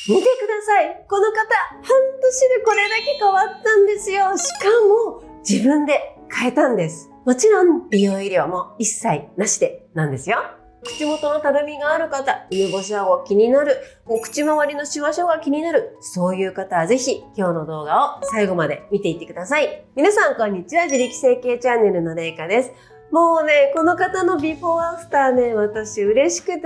見てください。この方、半年でこれだけ変わったんですよ。しかも、自分で変えたんです。もちろん、美容医療も一切なしでなんですよ。口元のたるみがある方、梅干し顎が気になる、口周りのシワシワが気になる、そういう方はぜひ今日の動画を最後まで見ていってください。皆さんこんにちは、自力整形チャンネルのれいかです。もうね、この方のビフォーアフターね、私嬉しく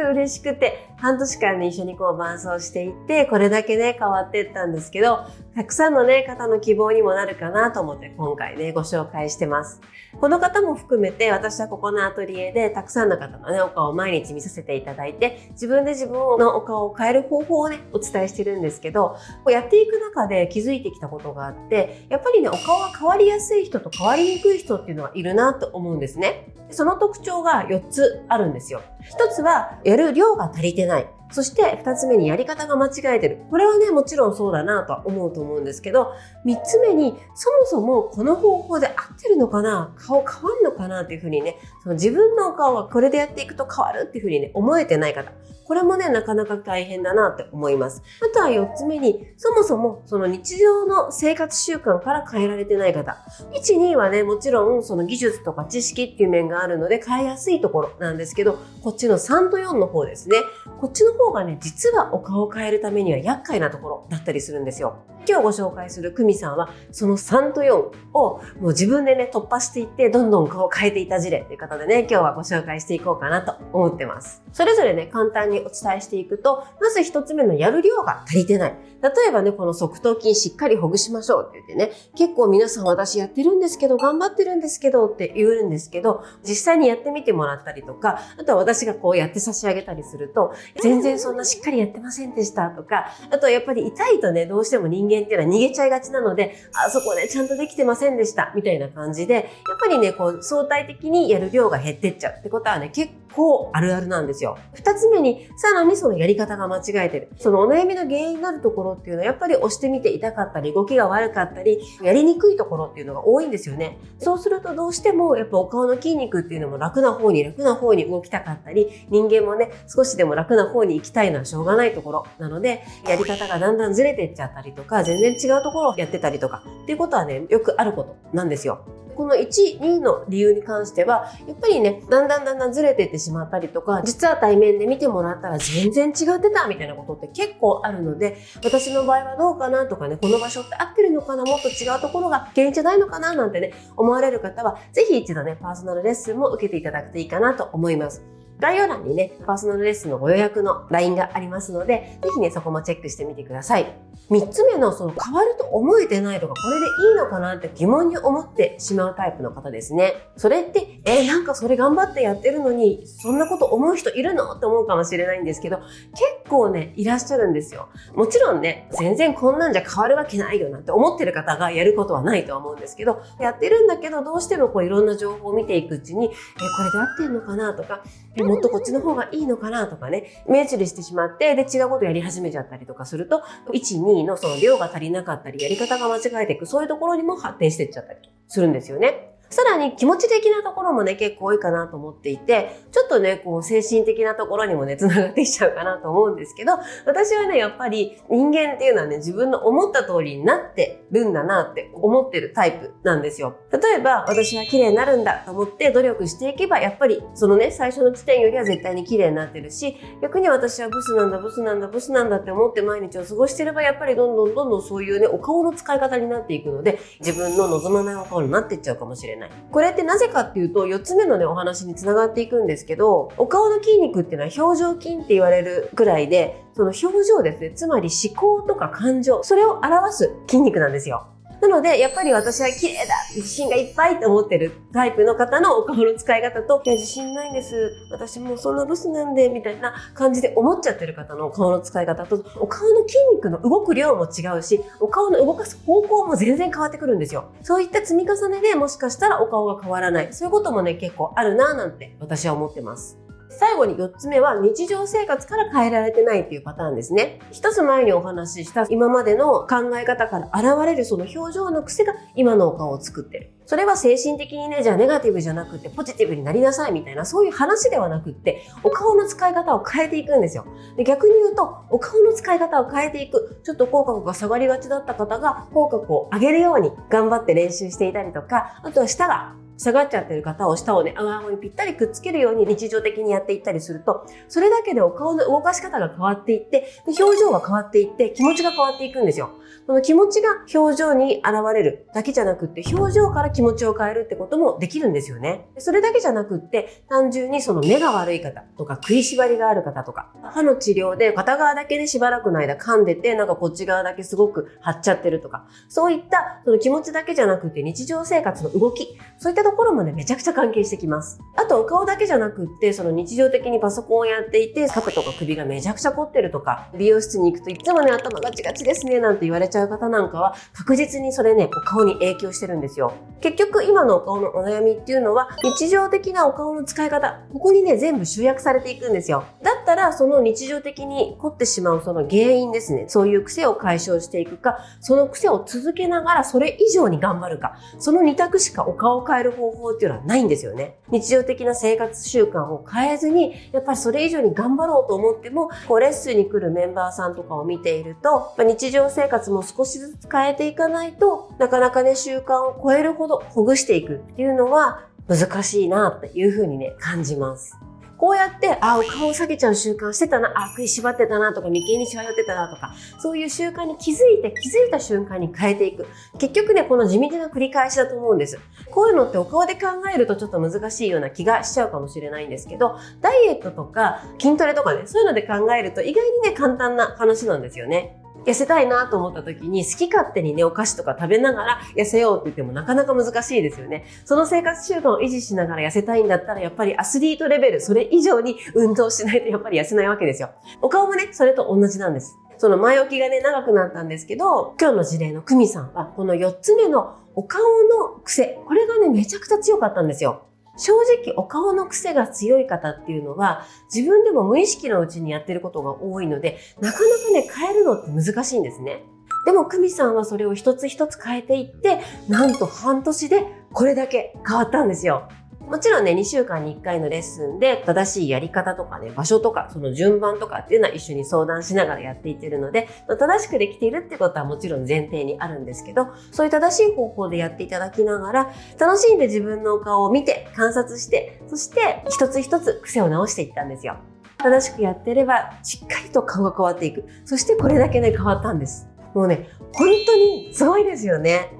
て、半年間ね、一緒に伴走していって、これだけね、変わっていったんですけど、たくさんのね、方の希望にもなるかなと思って今回ね、ご紹介してます。この方も含めて、私はここのアトリエでたくさんの方のね、お顔を毎日見させていただいて、自分で自分のお顔を変える方法をね、お伝えしてるんですけど、やっていく中で気づいてきたことがあって、やっぱりね、お顔が変わりやすい人と変わりにくい人っていうのはいるなと思うんですね。その特徴が4つあるんですよ。1つは、やる量が足りてない。そして2つ目にやり方が間違えてる。これはね、もちろんそうだなとは思うと思うんですけど、3つ目に、そもそもこの方法で合ってるのかな、顔変わるのかなっていうふうにね、その自分のお顔がこれでやっていくと変わるっていうふうにね、思えてない方。これもね、なかなか大変だなって思います。あとは4つ目に、そもそもその日常の生活習慣から変えられてない方。1、2はね、もちろんその技術とか知識っていう面があるので変えやすいところなんですけど、こっちの3と4の方ですね。こっちの方がね、実はお顔を変えるためには厄介なところだったりするんですよ。今日ご紹介する久美さんは、その3と4をもう自分でね、突破していって、どんどん顔を変えていた事例ということでね、今日はご紹介していこうかなと思ってます。それぞれね、簡単にお伝えしていくと、まず1つ目のやる量が足りてない。例えばね、この側頭筋しっかりほぐしましょうって言ってね、結構皆さん私やってるんですけど、頑張ってるんですけどって言うんですけど、実際にやってみてもらったりとか、あとは私がこうやって差し上げたりすると、全然そんなしっかりやってませんでしたとか、あとはやっぱり痛いとね、どうしても人間っていうのは逃げちゃいがちなので、あそこね、ちゃんとできてませんでしたみたいな感じで、やっぱりね、こう相対的にやる量が減ってっちゃうってことはね、結構あるあるなんですよ。2つ目に、さらにそのやり方が間違えてる。そのお悩みの原因になるところっていうのは、やっぱり押してみて痛かったり、動きが悪かったり、やりにくいところっていうのが多いんですよね。そうするとどうしても、やっぱお顔の筋肉っていうのも楽な方に動きたかったり、人間もね、少しでも楽な方に行きたいのはしょうがないところなので、やり方がだんだんずれていっちゃったりとか、全然違うところをやってたりとか、っていうことはね、よくあることなんですよ。この1、2の理由に関しては、やっぱりね、だんだんずれていってしまったりとか、実は対面で見てもらったら全然違ってたみたいなことって結構あるので、私の場合はどうかなとかね、この場所って合ってるのかな、もっと違うところが原因じゃないのかななんてね、思われる方は、ぜひ一度ね、パーソナルレッスンも受けていただくといいかなと思います。概要欄にね、パーソナルレッスンのご予約の LINE がありますので、ぜひね、そこもチェックしてみてください。3つ目のその変わると思えてないとか、これでいいのかなって疑問に思ってしまうタイプの方ですね。それって、なんかそれ頑張ってやってるのに、そんなこと思う人いるのって思うかもしれないんですけど、結構ね、いらっしゃるんですよ。もちろんね、全然こんなんじゃ変わるわけないよなんて思ってる方がやることはないとは思うんですけど、やってるんだけど、どうしてもこういろんな情報を見ていくうちに、これで合ってんのかなとか、もっとこっちの方がいいのかなとかね、目移りしてしまって、で、違うことやり始めちゃったりとかすると、1、2のその量が足りなかったり、やり方が間違えていく、そういうところにも発展していっちゃったりするんですよね。さらに気持ち的なところもね、結構多いかなと思っていて、ちょっとね、こう精神的なところにもね、繋がってきちゃうかなと思うんですけど、私はね、やっぱり人間っていうのはね、自分の思った通りになってるんだなって思ってるタイプなんですよ。例えば、私は綺麗になるんだと思って努力していけば、やっぱりそのね、最初の地点よりは絶対に綺麗になってるし、逆に私はブスなんだって思って毎日を過ごしてれば、やっぱりどんどんそういうね、お顔の使い方になっていくので、自分の望まないお顔になっていっちゃうかもしれない。これってなぜかっていうと、4つ目のね、お話に繋がっていくんですけど、お顔の筋肉っていうのは表情筋って言われるくらいで、その表情ですね、つまり思考とか感情、それを表す筋肉なんですよ。なので、やっぱり私は綺麗だ、自信がいっぱいって思ってるタイプの方のお顔の使い方と、いや、自信ないんです。私もうそんなブスなんで、みたいな感じで思っちゃってる方のお顔の使い方と、お顔の筋肉の動く量も違うし、お顔の動かす方向も全然変わってくるんですよ。そういった積み重ねでもしかしたらお顔が変わらない。そういうこともね、結構あるなぁなんて私は思ってます。最後に4つ目は日常生活から変えられてないっていうパターンですね。一つ前にお話しした今までの考え方から現れるその表情の癖が今のお顔を作ってる。それは精神的にね、じゃあネガティブじゃなくてポジティブになりなさいみたいなそういう話ではなくって、お顔の使い方を変えていくんですよ。で、逆に言うと、お顔の使い方を変えていく。ちょっと口角が下がりがちだった方が口角を上げるように頑張って練習していたりとか、あとは舌が下がっちゃってる方を舌をね、顎にぴったりくっつけるように日常的にやっていったりすると、それだけでお顔の動かし方が変わっていって、で表情が変わっていって、気持ちが変わっていくんですよ。この気持ちが表情に現れるだけじゃなくって、表情から気持ちを変えるってこともできるんですよね。それだけじゃなくって、単純にその目が悪い方とか食いしばりがある方とか、歯の治療で片側だけでしばらくの間噛んでて、なんかこっち側だけすごく張っちゃってるとか、そういったその気持ちだけじゃなくて日常生活の動き、そういったところもね、めちゃくちゃ関係してきます。あとお顔だけじゃなくって、その日常的にパソコンをやっていて、肩とか首がめちゃくちゃ凝ってるとか、美容室に行くといつもね、頭がチガチですね、なんて言われちゃう方なんかは、確実にそれね、お顔に影響してるんですよ。結局、今のお顔のお悩みっていうのは、日常的なお顔の使い方、ここにね、全部集約されていくんですよ。だったら、その日常的に凝ってしまうその原因ですね。そういう癖を解消していくか、その癖を続けながらそれ以上に頑張るか、その2択しかお顔を変える方法っていうのはないんですよね。日常的な生活習慣を変えずに、やっぱりそれ以上に頑張ろうと思っても、レッスンに来るメンバーさんとかを見ていると、日常生活も少しずつ変えていかないと、なかなかね、習慣を超えるほどほぐしていくっていうのは難しいなっていうふうにね、感じます。こうやって、お顔を下げちゃう習慣してたな、食いしばってたなとか、眉間にしわ寄ってたなとか、そういう習慣に気づいた瞬間に変えていく。結局ね、この地道な繰り返しだと思うんです。こういうのってお顔で考えるとちょっと難しいような気がしちゃうかもしれないんですけど、ダイエットとか筋トレとかね、そういうので考えると意外にね、簡単な話なんですよね。痩せたいなと思った時に好き勝手にね、お菓子とか食べながら痩せようって言ってもなかなか難しいですよね。その生活習慣を維持しながら痩せたいんだったらやっぱりアスリートレベル、それ以上に運動しないとやっぱり痩せないわけですよ。お顔もね、それと同じなんです。その前置きがね、長くなったんですけど、今日の事例の久美さんはこの4つ目のお顔の癖、これがね、めちゃくちゃ強かったんですよ。正直お顔の癖が強い方っていうのは自分でも無意識のうちにやってることが多いので、なかなかね、変えるのって難しいんですね。でも久美さんはそれを一つ一つ変えていって、なんと半年でこれだけ変わったんですよ。もちろんね、2週間に1回のレッスンで正しいやり方とかね、場所とか、その順番とかっていうのは一緒に相談しながらやっていってるので、正しくできているってことはもちろん前提にあるんですけど、そういう正しい方法でやっていただきながら、楽しんで自分のお顔を見て、観察して、そして一つ一つ癖を直していったんですよ。正しくやってれば、しっかりと顔が変わっていく。そしてこれだけね、変わったんです。もうね、本当にすごいですよね。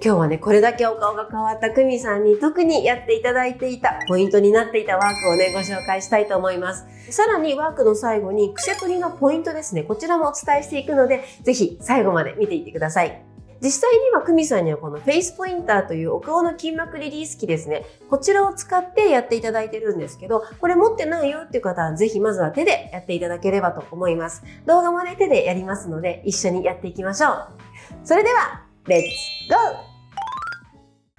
今日はね、これだけお顔が変わった久美さんに特にやっていただいていたポイントになっていたワークをね、ご紹介したいと思います。さらにワークの最後に癖取りのポイントですね、こちらもお伝えしていくので、ぜひ最後まで見ていってください。実際には久美さんにはこのフェイスポインターというお顔の筋膜リリース機ですね、こちらを使ってやっていただいてるんですけど、これ持ってないよっていう方はぜひまずは手でやっていただければと思います。動画もね、手でやりますので一緒にやっていきましょう。それでは、レッツゴー！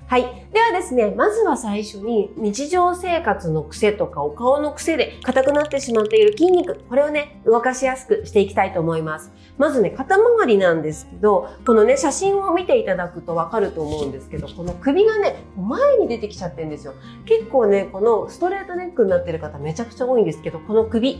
はい。ではですね、まずは最初に日常生活の癖とかお顔の癖で硬くなってしまっている筋肉、これをね、動かしやすくしていきたいと思います。まずね、肩周りなんですけど、このね、写真を見ていただくとわかると思うんですけど、この首がね、前に出てきちゃってるんですよ。結構ね、このストレートネックになってる方めちゃくちゃ多いんですけど、この首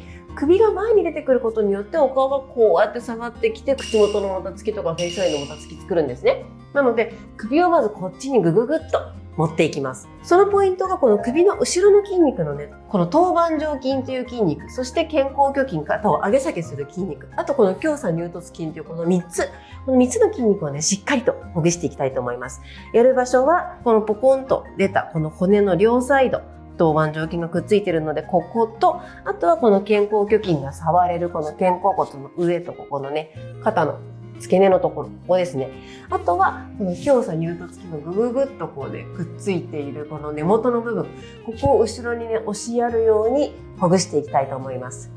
が前に出てくることによってお顔がこうやって下がってきて、口元のもたつきとかフェイスラインのもたつき作るんですね。なので、首をまずこっちにグググッと持っていきます。そのポイントがこの首の後ろの筋肉のね、この頭板上筋という筋肉、そして肩甲虚筋、肩を上げ下げする筋肉、あとこの胸鎖乳突筋というこの3つの筋肉をね、しっかりとほぐしていきたいと思います。やる場所は、このポコンと出たこの骨の両サイド、頭板上筋がくっついているので、ここと、あとはこの肩甲虚筋が触れるこの肩甲骨の上とここのね、肩の付け根のところ、ここですね。あとは、この胸鎖乳突筋のぐぐぐっとこうね、くっついているこの根元の部分、ここを後ろにね、押しやるようにほぐしていきたいと思います。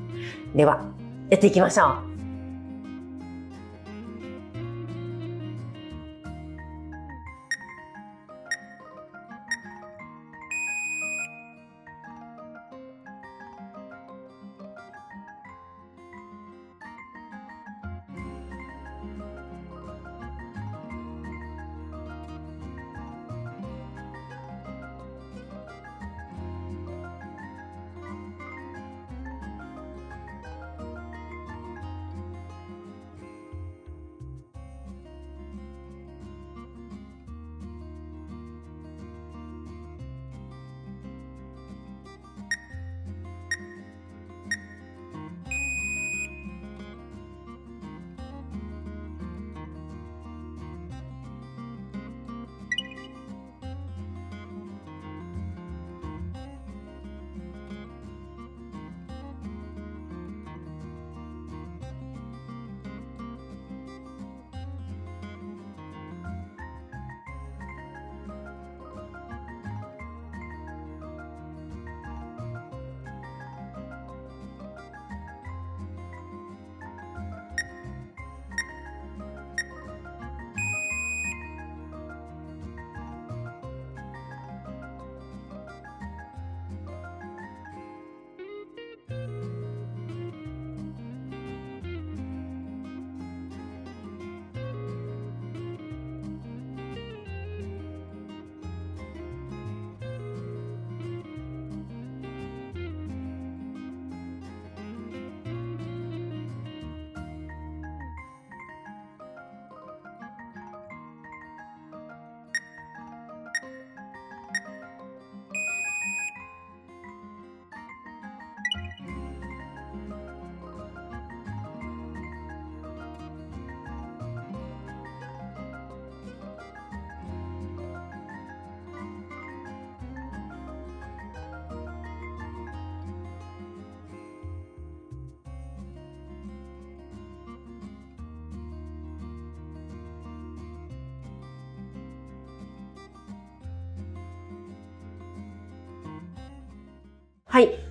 では、やっていきましょう。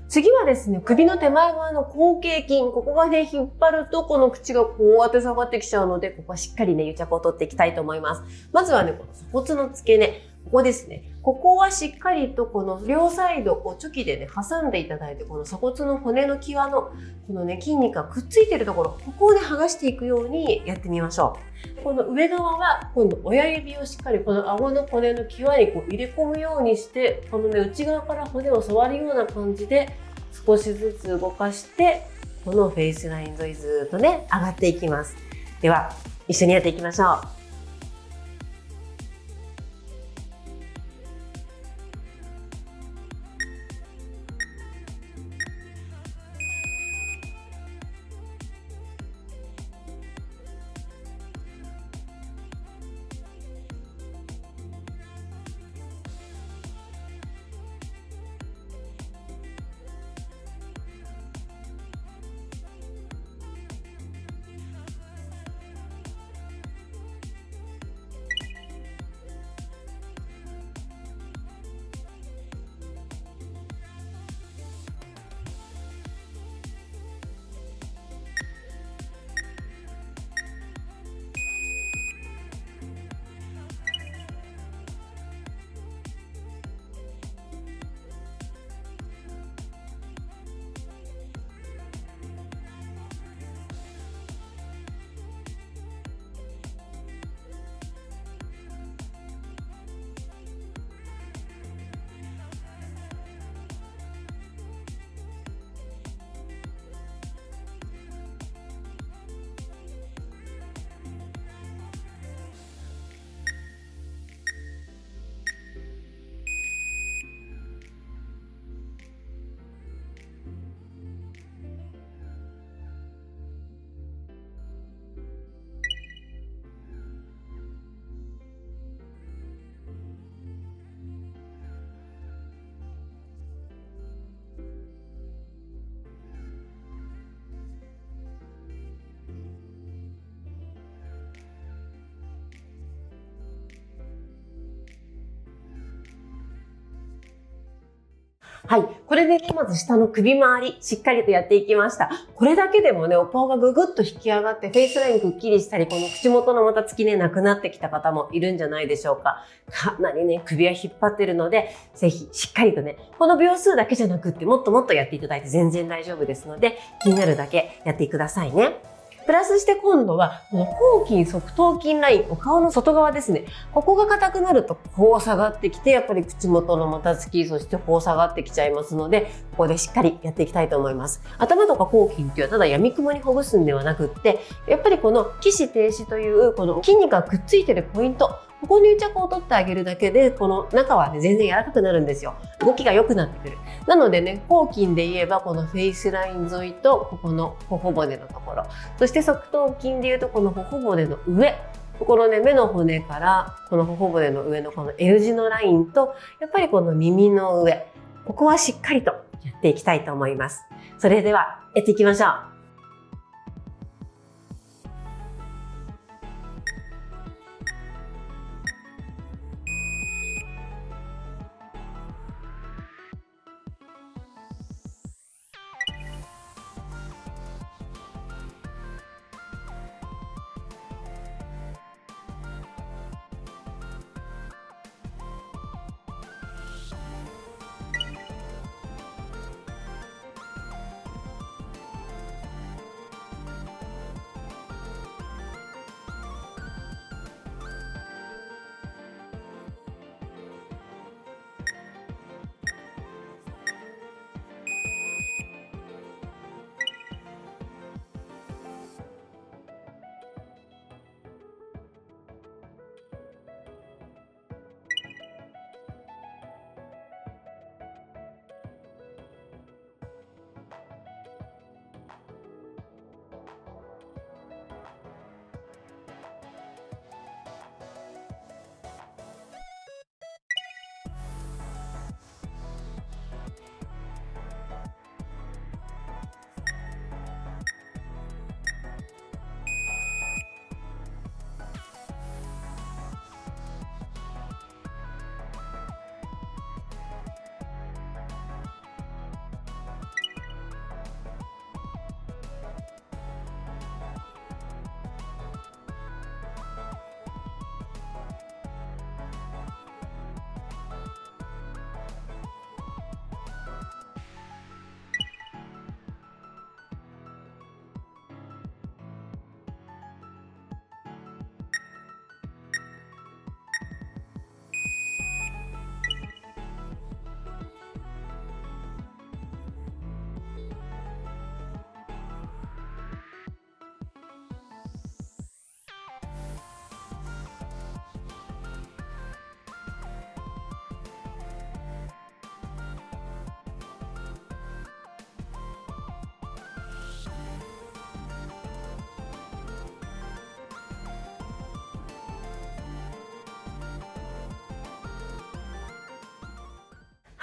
次はですね、首の手前側の後傾筋。ここがね、引っ張ると、この口がこうやって下がってきちゃうので、ここはしっかりね、癒着を取っていきたいと思います。まずはね、この鎖骨の付け根。ここですね。ここはしっかりとこの両サイドをチョキでね、挟んでいただいて、この鎖骨の骨の際の、このね、筋肉がくっついているところ、ここをね、剥がしていくようにやってみましょう。この上側は、今度親指をしっかりこの顎の骨の際にこう入れ込むようにして、このね、内側から骨を触るような感じで、少しずつ動かして、このフェイスライン沿いずっとね、上がっていきます。では、一緒にやっていきましょう。はい。これでね、まず下の首周り、しっかりとやっていきました。これだけでもね、お顔がぐぐっと引き上がって、フェイスラインくっきりしたり、この口元のまたつきね、なくなってきた方もいるんじゃないでしょうか。かなりね、首は引っ張ってるので、ぜひしっかりとね、この秒数だけじゃなくって、もっともっとやっていただいて全然大丈夫ですので、気になるだけやってくださいね。プラスして今度は、この後筋側頭筋ライン、お顔の外側ですね。ここが硬くなると、こう下がってきて、やっぱり口元のもたつき、そしてこう下がってきちゃいますので、ここでしっかりやっていきたいと思います。頭とか後筋っていうのはただ闇雲にほぐすんではなくって、やっぱりこの起死停止というこの筋肉がくっついてるポイント、ここに癒着を取ってあげるだけで、この中はね、全然柔らかくなるんですよ。動きが良くなってくる。なのでね、後筋で言えば、このフェイスライン沿いと、ここの頬骨のところ。そして側頭筋で言うと、この頬骨の上。ここのね、目の骨から、この頬骨の上のこの L 字のラインと、やっぱりこの耳の上。ここはしっかりとやっていきたいと思います。それでは、やっていきましょう。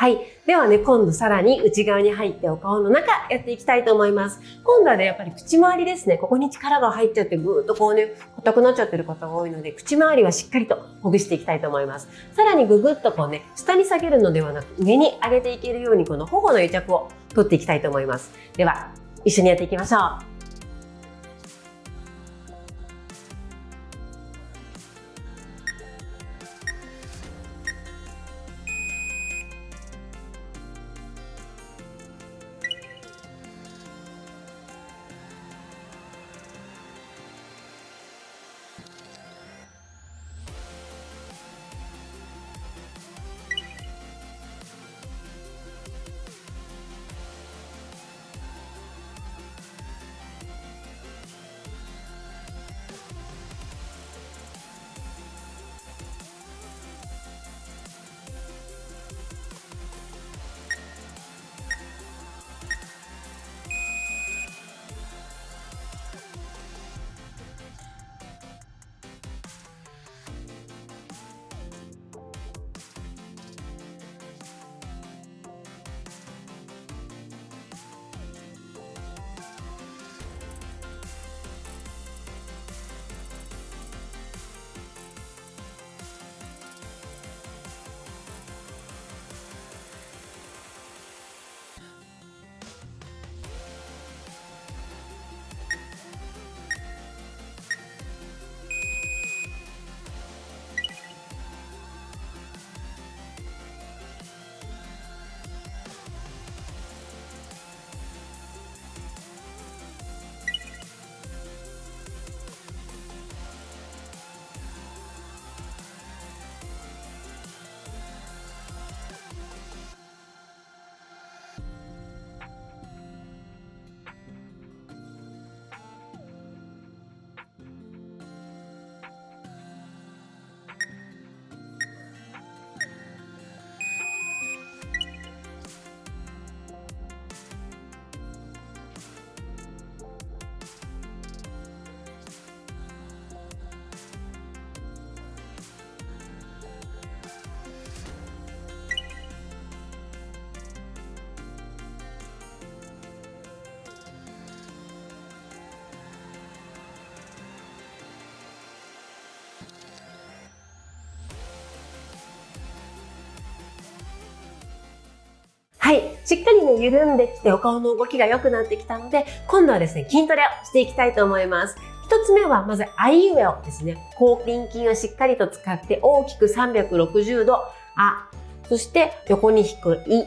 はい。ではね、今度さらに内側に入ってお顔の中やっていきたいと思います。今度はね、やっぱり口周りですね。ここに力が入っちゃってぐーっとこうね、硬くなっちゃってる方が多いので、口周りはしっかりとほぐしていきたいと思います。さらにぐぐっとこうね、下に下げるのではなく上に上げていけるようにこの頬の癒着を取っていきたいと思います。では、一緒にやっていきましょう。はい。しっかりね、緩んできてお顔の動きが良くなってきたので、今度はですね、筋トレをしていきたいと思います。一つ目は、まず、あいうえおですね。後輪筋をしっかりと使って大きく360度、あ、そして横に引くい、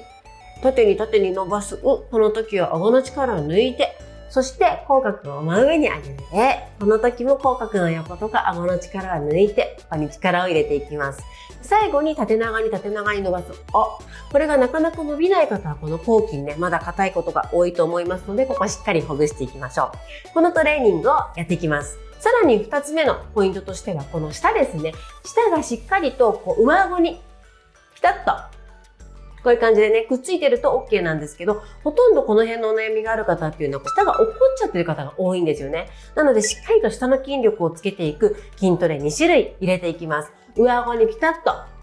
縦に縦に伸ばすう、この時は顎の力を抜いて、そして口角を真上に上げるえ、この時も口角の横とか顎の力を抜いて、ここに力を入れていきます。最後に縦長に縦長に伸ばす。これがなかなか伸びない方はこの後筋ね、まだ硬いことが多いと思いますので、ここしっかりほぐしていきましょう。このトレーニングをやっていきます。さらに2つ目のポイントとしては、この下ですね。下がしっかりとこう上顎にピタッとこういう感じでね、くっついてると OK なんですけど、ほとんどこの辺のお悩みがある方っていうのは、舌が落っこっちゃってる方が多いんですよね。なので、しっかりと下の筋力をつけていく筋トレ2種類入れていきます。上顎にピタッと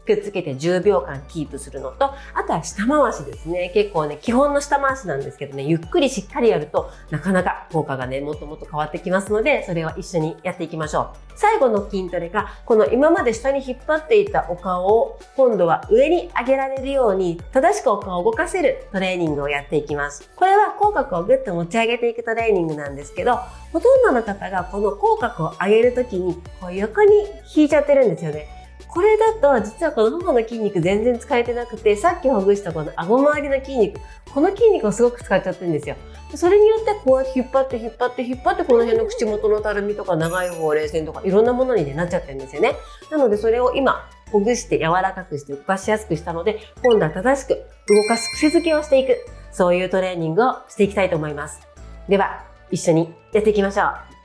くっつけて10秒間キープするのと、あとは下回しですね。結構ね、基本の下回しなんですけどね、ゆっくりしっかりやると、なかなか効果がね、もっともっと変わってきますので、それを一緒にやっていきましょう。最後の筋トレが、この今まで下に引っ張っていたお顔を、今度は上に上げられるように、正しくお顔を動かせるトレーニングをやっていきます。これは口角をぐっと持ち上げていくトレーニングなんですけど、ほとんどの方がこの口角を上げるときに、こう横に引いちゃってるんですよね。これだと実はこの頬の筋肉全然使えてなくて、さっきほぐしたこの顎周りの筋肉、この筋肉をすごく使っちゃってるんですよ。それによってこうやって引っ張ってこの辺の口元のたるみとか長いほうれい線とかいろんなものに、なっちゃってるんですよね。なのでそれを今ほぐして柔らかくして動かしやすくしたので、今度は正しく動かす癖づけをしていく、そういうトレーニングをしていきたいと思います。では一緒にやっていきましょう。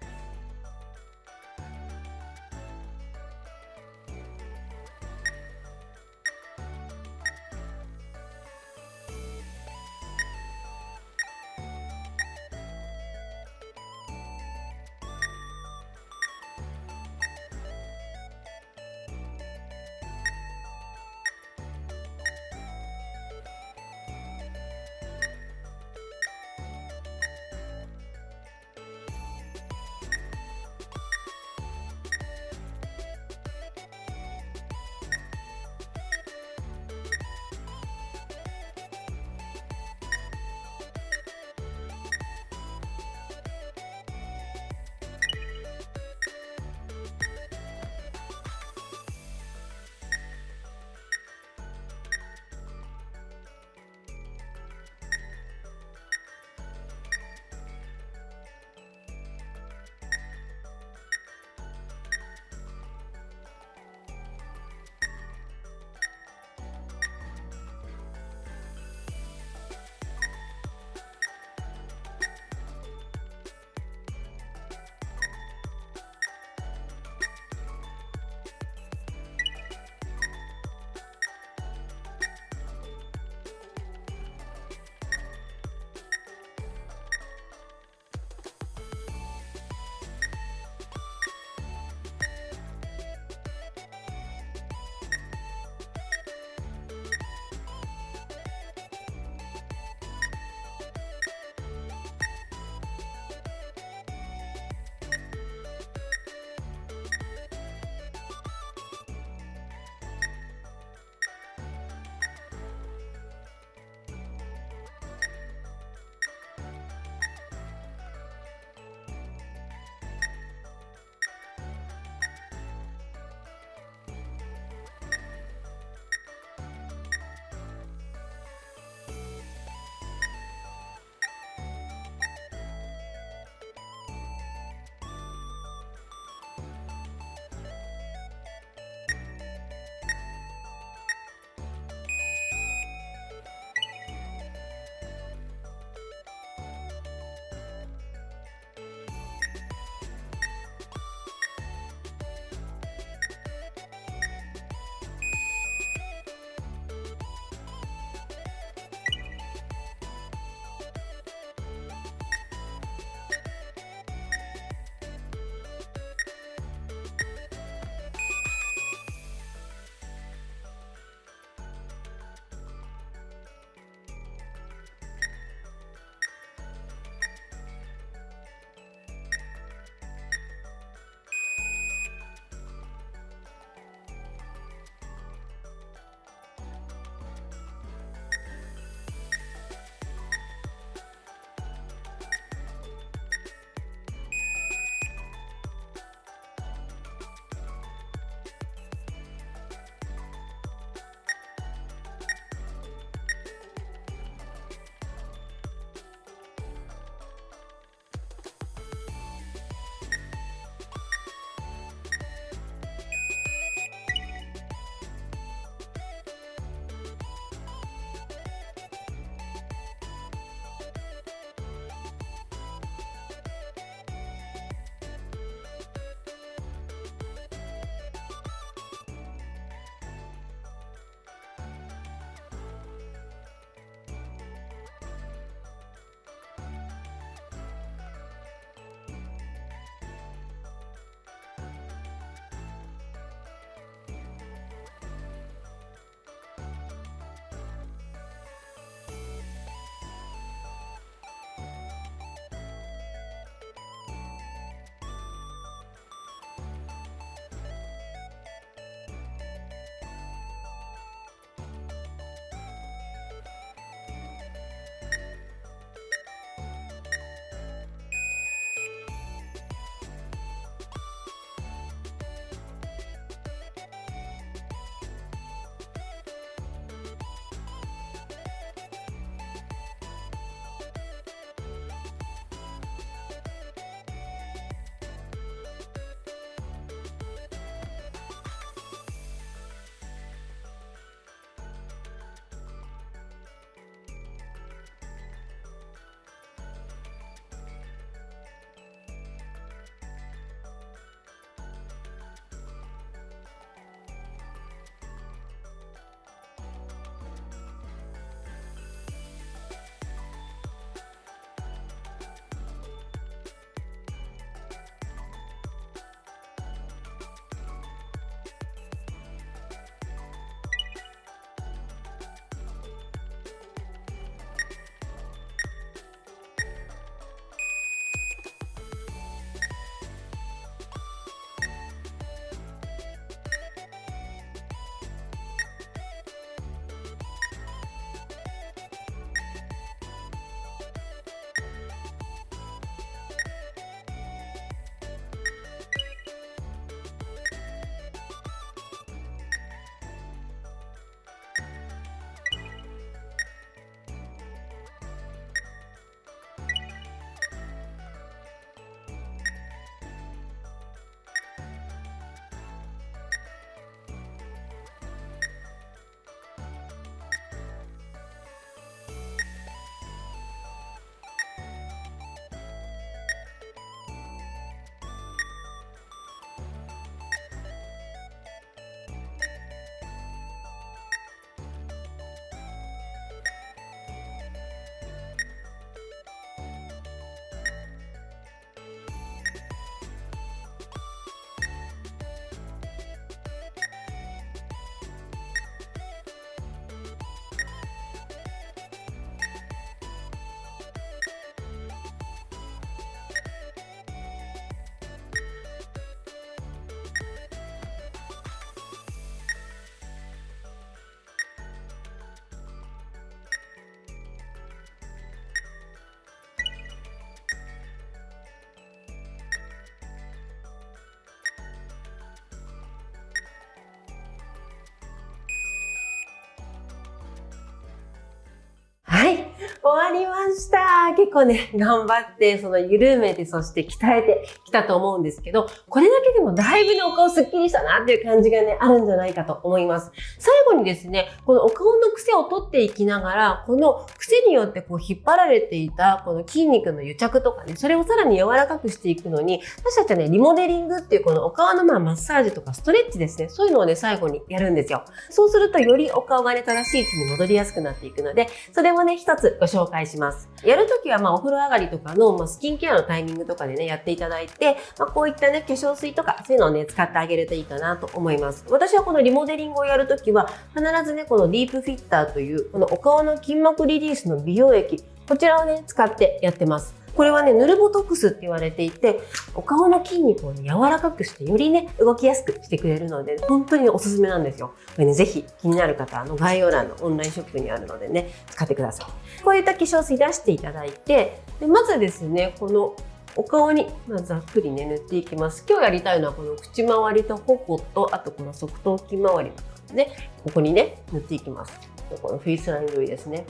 終わりました。結構ね、頑張って、緩めて、そして鍛えてきたと思うんですけど、これだけでもだいぶね、お顔スッキリしたなっていう感じがね、あるんじゃないかと思います。最後にですね、このお顔の癖を取っていきながら、この癖によって引っ張られていた、この筋肉の癒着とかね、それをさらに柔らかくしていくのに、私たちはね、リモデリングっていうこのお顔のマッサージとかストレッチですね、そういうのをね、最後にやるんですよ。そうすると、よりお顔がね、正しい位置に戻りやすくなっていくので、それもね、一つご紹介します。やるときは、お風呂上がりとかの、スキンケアのタイミングとかでね、やっていただいて、こういったね、化粧水とか、そういうのをね、使ってあげるといいかなと思います。私はこのリモデリングをやるときは、必ずね、このディープフィッターという、このお顔の筋膜リリースの美容液、こちらをね、使ってやってます。これはね、ヌルボトックスって言われていて、お顔の筋肉をね、柔らかくして、よりね、動きやすくしてくれるので、本当におすすめなんですよ。これね、ぜひ気になる方、概要欄のオンラインショップにあるのでね、使ってください。こういった化粧水出していただいて、でまずですね、このお顔にざっくりね、塗っていきます。今日やりたいのはこの口周りと頬と、あとこの側頭筋周りのね、ここにね、塗っていきます。このフェイスライン塗りですね。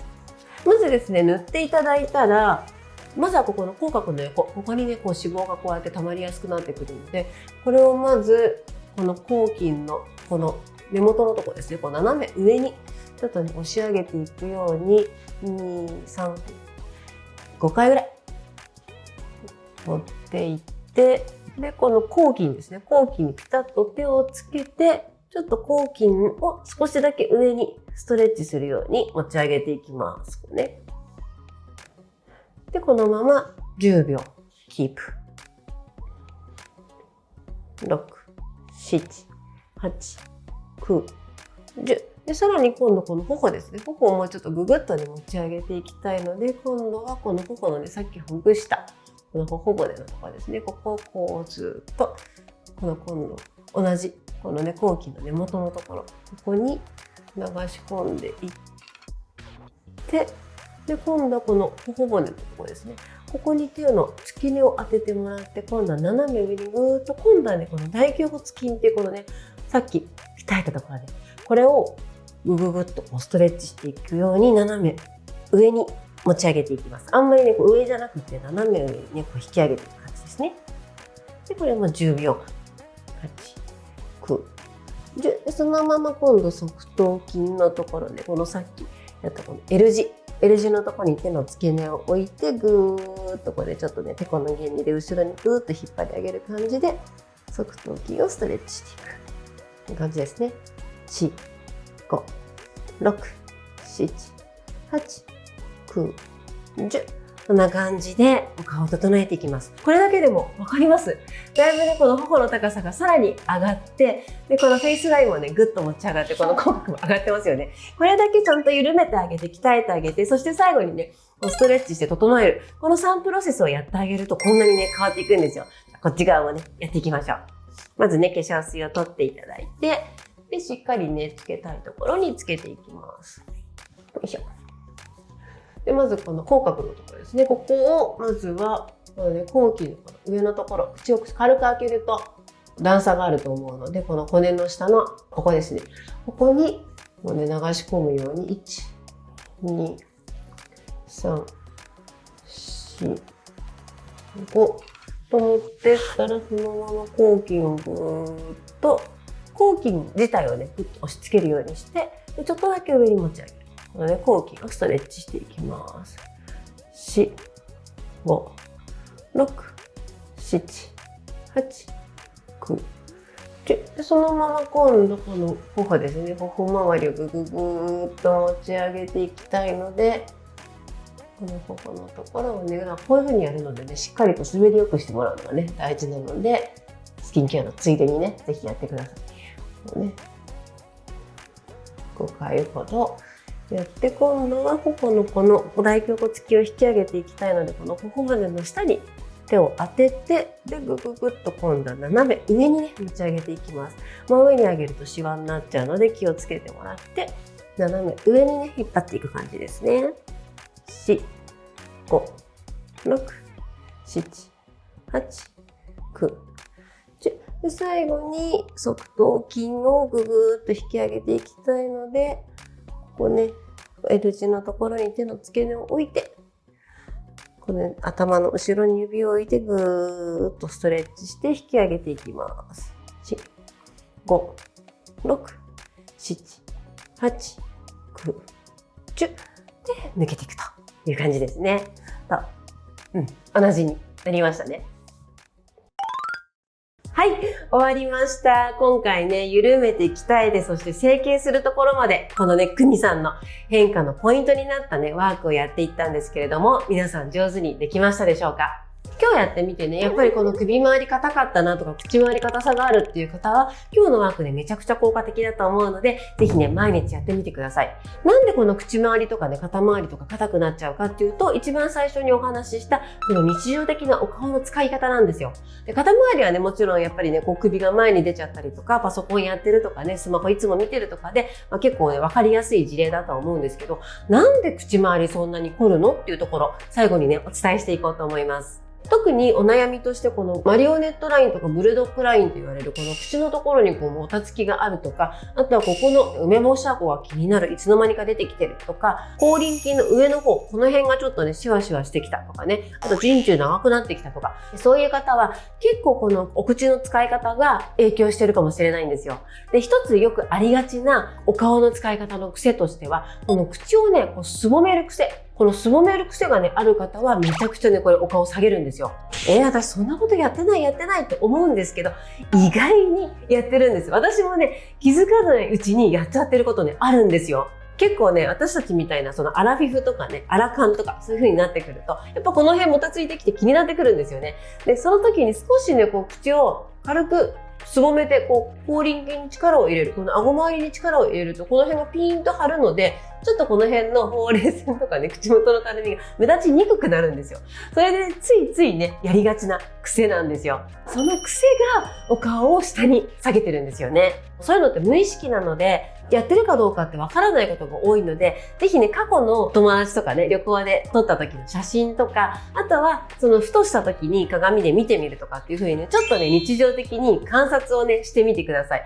まずですね、塗っていただいたら、まずはここの口角の横、ここにね、脂肪がこうやって溜まりやすくなってくるので、これをまず、この口筋のこの根元のところですね、こう斜め上にちょっとね、押し上げていくように、2、3、5回ぐらい持っていって、で、この口筋ですね、口筋にピタッと手をつけて、ちょっと口筋を少しだけ上にストレッチするように持ち上げていきます。ね、で、このまま10秒キープ。6、7、8、9、10。で、さらに今度この頬ですね。頬をもうちょっとググッとね、持ち上げていきたいので、今度はこの頬のね、さっきほぐした、この頬骨のところですね。ここをこうずっと、今度同じ、このね、口筋の根元のところ、ここに流し込んでいって、で、今度はこの頬骨のところですね。ここに手の付け根を当ててもらって、今度は斜め上にぐーっと、今度はね、この大胸骨筋っていうこのね、さっき鍛えたところで、これをぐぐぐっとストレッチしていくように斜め上に持ち上げていきます。あんまりね、上じゃなくて斜め上にね、引き上げていく感じですね。で、これも10秒間。8、9、10。で、そのまま今度側頭筋のところで、このさっきやったこの L 字のところに手の付け根を置いて、ぐーっとこれちょっとね、てこの原理で後ろにぐーっと引っ張り上げる感じで、側頭筋をストレッチしていく。こんな感じですね。4、5、6、7、8、9、10。こんな感じでお顔を整えていきます。これだけでもわかります。だいぶね、この頬の高さがさらに上がって、で、このフェイスラインもね、ぐっと持ち上がって、この口角も上がってますよね。これだけちゃんと緩めてあげて、鍛えてあげて、そして最後にね、ストレッチして整える。この3プロセスをやってあげると、こんなにね、変わっていくんですよ。こっち側もね、やっていきましょう。まずね、化粧水を取っていただいて、で、しっかりね、つけたいところにつけていきます。よいしょ。で、まずこの口角のところですね。ここを、まずは、このね、口筋のこの上のところ、口を軽く開けると段差があると思うので、この骨の下の、ここですね。ここに、もうね、流し込むように、1、2、3、4、5、と持ってったら、そのまま口筋をぐーっと、口筋自体をね、ぐっと押し付けるようにして、でちょっとだけ上に持ち上げる。このね、口筋をストレッチしていきます。4、5、6、7、8、9、10。で、そのまま今度この頬ですね、頬周りをぐぐぐーっと持ち上げていきたいので、この頬のところをね、こういう風にやるのでね、しっかりと滑りよくしてもらうのがね、大事なので、スキンケアのついでにね、ぜひやってください。ね、5回ほどやって、今度は頬のこの大胸骨筋を引き上げていきたいので、この頬骨の下に手を当てて、で、ぐぐぐっと今度は斜め上にね、持ち上げていきます。真上に上げるとシワになっちゃうので気をつけてもらって、斜め上にね、引っ張っていく感じですね。4、5、6、7、8、9、10。で、最後に側頭筋をぐぐーっと引き上げていきたいので、ここね、L 字のところに手の付け根を置いて、この頭の後ろに指を置いてぐーっとストレッチして引き上げていきます。4、5、6、7、8、9、10で抜けていくという感じですね。同じになりましたね。はい、終わりました。今回ね、緩めて鍛えて、そして成形するところまで、このね、クミさんの変化のポイントになったね、ワークをやっていったんですけれども、皆さん上手にできましたでしょうか？今日やってみてね、やっぱりこの首周り硬かったなとか、口周り硬さがあるっていう方は、今日のワークね、めちゃくちゃ効果的だと思うので、ぜひね、毎日やってみてください。なんでこの口周りとかね、肩周りとか硬くなっちゃうかっていうと、一番最初にお話しした、その日常的なお顔の使い方なんですよ。で、肩周りはね、もちろんやっぱりね、こう首が前に出ちゃったりとか、パソコンやってるとかね、スマホいつも見てるとかで、結構ね、わかりやすい事例だと思うんですけど、なんで口周りそんなに凝るのっていうところ、最後にね、お伝えしていこうと思います。特にお悩みとしてこのマリオネットラインとかブルドッグラインと言われるこの口のところにこうもたつきがあるとか、あとはここの梅干し顎が気になる、いつの間にか出てきてるとか、口輪筋の上の方、この辺がちょっとね、シワシワしてきたとかね、あと人中長くなってきたとか、そういう方は結構このお口の使い方が影響してるかもしれないんですよ。で、一つよくありがちなお顔の使い方の癖としては、この口をね、こうすぼめる癖。このすぼめる癖がね、ある方はめちゃくちゃね、これお顔下げるんですよ。私そんなことやってないって思うんですけど、意外にやってるんです。私もね、気づかないうちにやっちゃってることね、あるんですよ。結構ね、私たちみたいなそのアラフィフとかね、アラカンとかそういう風になってくると、やっぱこの辺もたついてきて気になってくるんですよね。で、その時に少しね、こう口を軽くすぼめて、こう、口輪筋に力を入れる。この顎周りに力を入れると、この辺がピーンと張るので、ちょっとこの辺のほうれい線とかね、口元のたるみが目立ちにくくなるんですよ。それで、ついついね、やりがちな癖なんですよ。その癖がお顔を下に下げてるんですよね。そういうのって無意識なので、やってるかどうかってわからないことが多いので、ぜひね、過去の友達とかね、旅行で撮った時の写真とか、あとは、そのふとした時に鏡で見てみるとかっていう風にね、ちょっとね、日常的に観察をね、してみてください。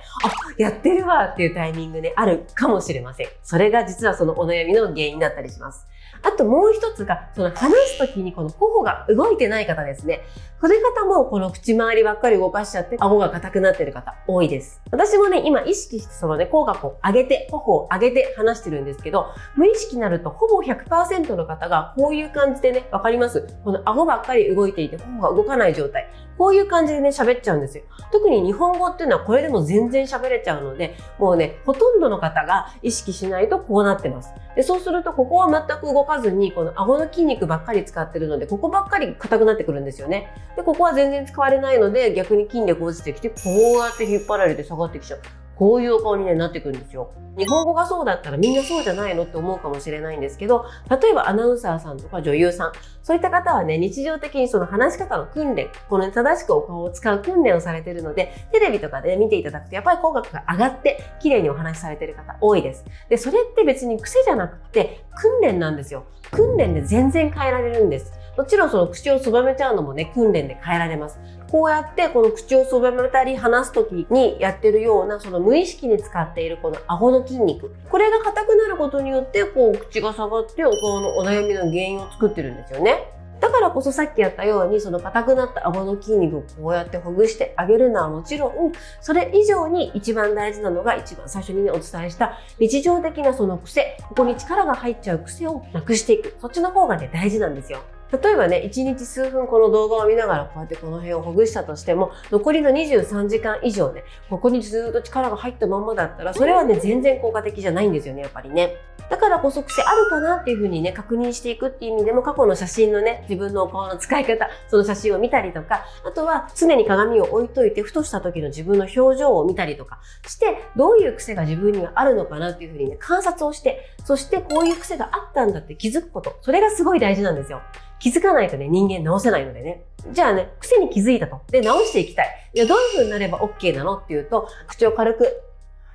やってるわっていうタイミングね、あるかもしれません。それが実はそのお悩みの原因だったりします。あともう一つが、その話す時にこの頬が動いてない方ですね。この方もこの口周りばっかり動かしちゃって、顎が硬くなってる方多いです。私もね、今意識してそのね、口角を上げて、頬を上げて話してるんですけど、無意識になるとほぼ 100% の方がこういう感じでね、わかります？この顎ばっかり動いていて、頬が動かない状態。こういう感じでね、喋っちゃうんですよ。特に日本語っていうのはこれでも全然喋れちゃうので、もうね、ほとんどの方が意識しないとこうなってます。で、そうするとここは全く動かずに、この顎の筋肉ばっかり使ってるので、ここばっかり硬くなってくるんですよね。で、ここは全然使われないので、逆に筋力落ちてきて、こうやって引っ張られて下がってきちゃう。こういうお顔に、ね、なってくるんですよ。日本語がそうだったらみんなそうじゃないのって思うかもしれないんですけど、例えばアナウンサーさんとか女優さん、そういった方はね、日常的にその話し方の訓練、この、ね、正しくお顔を使う訓練をされているので、テレビとかで、ね、見ていただくとやっぱり口角が上がって綺麗にお話しされている方多いです。で、それって別に癖じゃなくて訓練なんですよ。訓練で全然変えられるんです。もちろんその口をすぼめちゃうのもね、訓練で変えられます。こうやってこの口をすぼめたり話すときにやってるようなその無意識に使っているこの顎の筋肉。これが硬くなることによってこう口が下がってお顔のお悩みの原因を作ってるんですよね。だからこそさっきやったようにその硬くなった顎の筋肉をこうやってほぐしてあげるのはもちろん、それ以上に一番大事なのが一番最初にねお伝えした日常的なその癖、ここに力が入っちゃう癖をなくしていく。そっちの方がね大事なんですよ。例えばね、1日数分この動画を見ながらこうやってこの辺をほぐしたとしても、残りの23時間以上ね、ここにずっと力が入ったまんまだったら、それはね、全然効果的じゃないんですよね、やっぱりね。だからこそ癖あるかなっていう風にね、確認していくっていう意味でも、過去の写真のね、自分のお顔の使い方、その写真を見たりとか、あとは常に鏡を置いといて、ふとした時の自分の表情を見たりとかして、どういう癖が自分にはあるのかなっていう風にね、観察をして、そしてこういう癖があったんだって気づくこと、それがすごい大事なんですよ。気づかないとね、人間直せないのでね。じゃあね、癖に気づいたと。で、直していきたい。どういう風になれば OK なのっていうと、口を軽く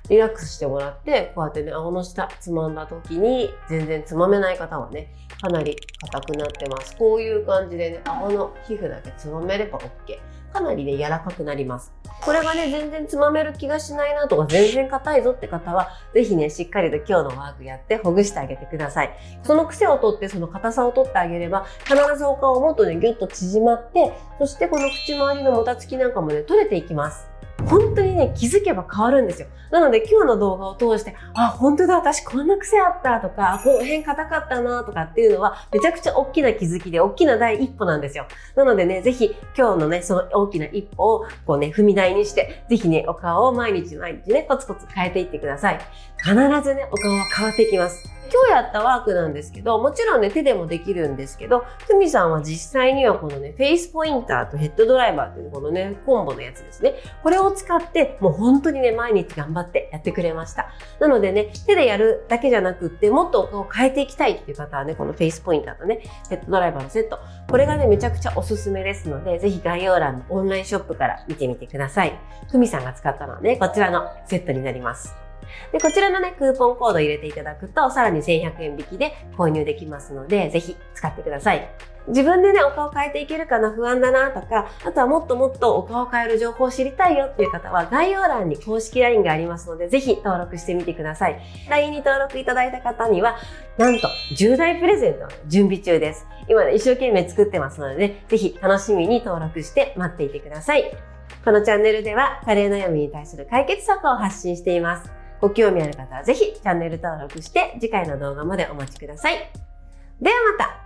リラックスしてもらって、こうやってね、顎の下つまんだ時に、全然つまめない方はね、かなり硬くなってます。こういう感じでね、顎の皮膚だけつまめれば OK。かなりね、柔らかくなります。これがね、全然つまめる気がしないなとか、全然硬いぞって方は、ぜひね、しっかりと今日のワークやってほぐしてあげてください。その癖を取って、その硬さを取ってあげれば、必ずお顔もっとね、ギュッと縮まって、そしてこの口周りのもたつきなんかもね、取れていきます。本当にね、気づけば変わるんですよ。なので今日の動画を通して、あ、本当だ、私こんな癖あったとか、この辺硬かったなとかっていうのは、めちゃくちゃ大きな気づきで、大きな第一歩なんですよ。なのでね、ぜひ今日のね、その大きな一歩をこうね、踏み台にして、ぜひね、お顔を毎日ね、コツコツ変えていってください。必ずね、お顔は変わっていきます。今日やったワークなんですけど、もちろんね、手でもできるんですけど、ふみさんは実際にはこのね、フェイスポインターとヘッドドライバーっていうこのね、コンボのやつですね。これを使って、もう本当にね、毎日頑張ってやってくれました。なのでね、手でやるだけじゃなくって、もっとお顔を変えていきたいっていう方はね、このフェイスポインターとね、ヘッドドライバーのセット。これがね、めちゃくちゃおすすめですので、ぜひ概要欄のオンラインショップから見てみてください。ふみさんが使ったのはね、こちらのセットになります。で、こちらのね、クーポンコードを入れていただくと、さらに1100円引きで購入できますので、ぜひ使ってください。自分でね、お顔変えていけるかな、不安だなとか、あとはもっともっとお顔変える情報を知りたいよっていう方は、概要欄に公式 LINE がありますので、ぜひ登録してみてください。LINE に登録いただいた方には、なんと重大プレゼントの準備中です。今ね、一生懸命作ってますのでね、ぜひ楽しみに登録して待っていてください。このチャンネルでは、カレー悩みに対する解決策を発信しています。ご興味ある方はぜひチャンネル登録して次回の動画までお待ちください。ではまた。